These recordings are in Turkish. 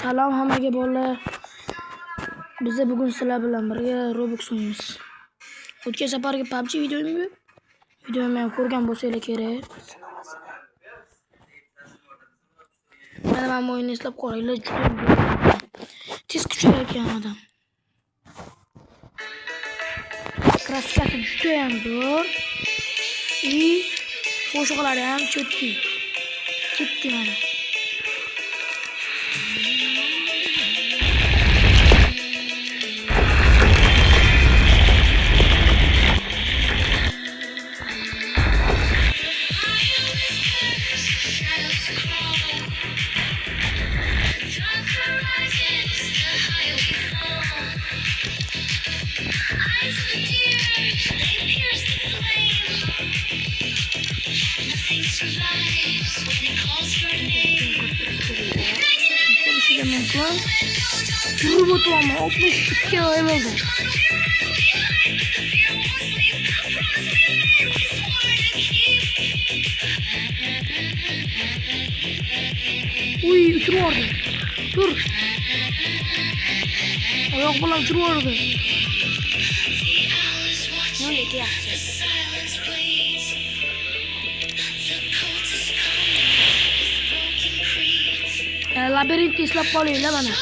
Salom hammaga bolalar. Biz bugun sizlar bilan birga Roblox o'ynaymiz. O'tgan safargi PUBG videomni ham ko'rgan bo'lsanglar kerak. Mana bu o'yinni eslab qolinglar. Tez kuchayotgan odam. Kraskasi juda ham zo'r. Qo'shiqlari ham chotki. Ketdi mana. Robotu ama 62 ay oldu. Uy, uçur vardı. Dur. Ayak falan uçur vardı. Ne oldu ya? Labirent eslab qolinglar mana.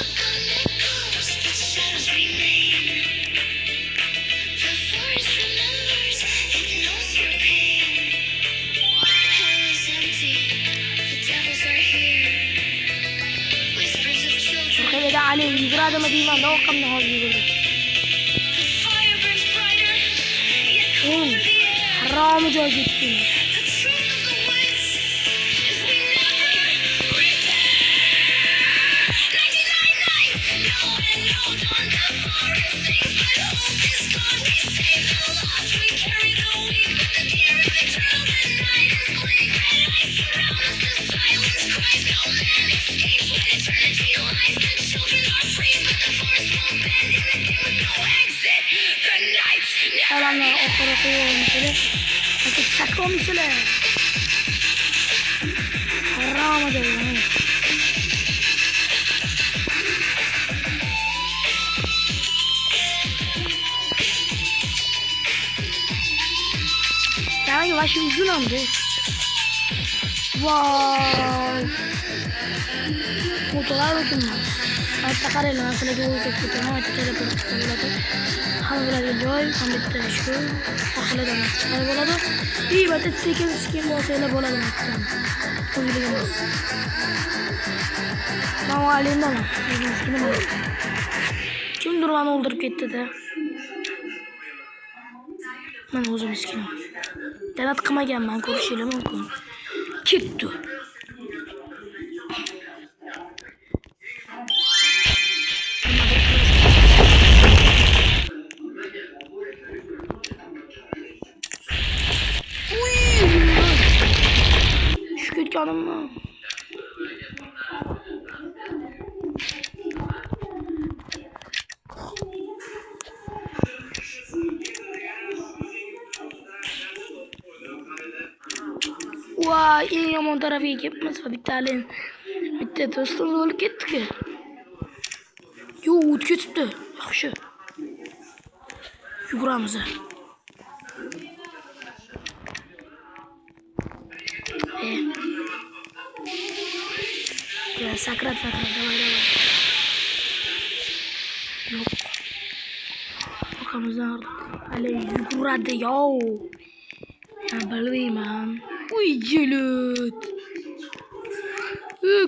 Qolida Ali yuguradi deyman, do'qimni hozir yugurdi. Harom joy ketdi. Alanlar okura koyuyormuşlar. Hadi çakılmışlar. Haram ediyor. Ya yavaş uzun oldu. Vay. Motorlar bakın. Hatta karayla nasıl gidiyor ki? Tamam, teleport çıkarıyorlar. Hamıları joy, hamıları şu, akıllı çıkar boladı. İyi batıt 8 skin olsayla boladı. Kuyruğumuz. Tamam halinde mi? Skinim var. Kim durgan öldürüp gitti de? Ben özüm skinim. Denet kıma gelmen konuşuyla mümkün. Gitti. Canım mı? Vay, en yomon tarafiga ketmasa bittali. Bitta do'stimiz o'lib ketdi-ku. Yo'q, o'tib ketibdi. Yaxshi. Yuguramiz. Ya sakrat, davay. Yok. Bakamız nerede? Ali yuguradi yo. Ya bilmayman. Uy jelut.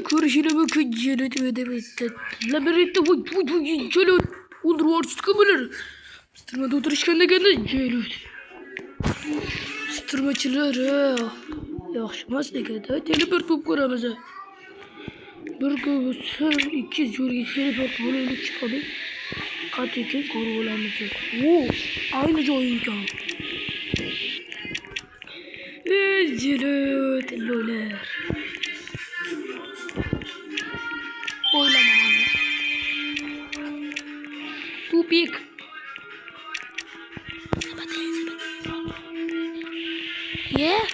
Ko'rishini bakın jelut deb aytdi. Labirintda uy jelut. O'ldirib bilir. Stirmada o'tirishganda jelut. Stirmachilari yaxshi emas ekanda. Teleport bo'lib ko'ramiz. Bir ko'rsa 2 jo'rga teleport bo'lib chiqadi. Qat'iy ko'rib olamiz. Aynı joyinkan. Jelut lo'lar. Oylama mana. Tupik. Yeah.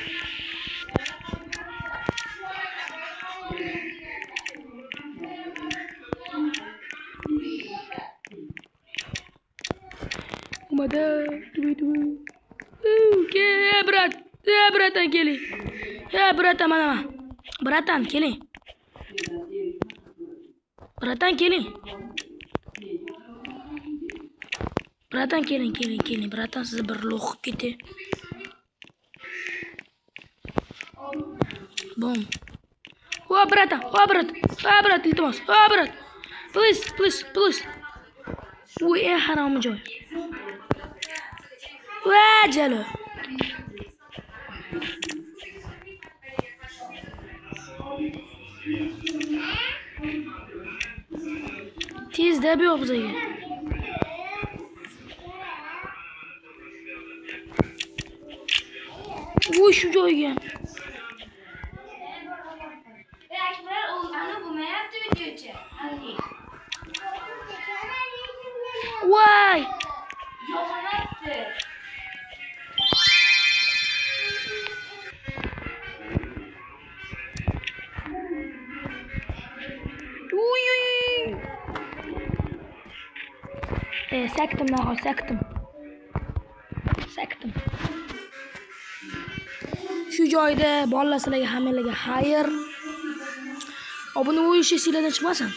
chiqmadi. Ke, bratan keling. Bratan mana. Bratan keling. Bratan keling. Bratan keling. Bratan siz bir lo'qib ketdi. Bom. Bratan, iltimos. Brat. Please. Bu eng harom joy. Jalo. Tezda bu yoq bizga. Shu joyga. Voy. Saktim. Shu joyda bolalar sizlarga hammalarga xayr. Obuna bo'lish sizlardan chiqmasin.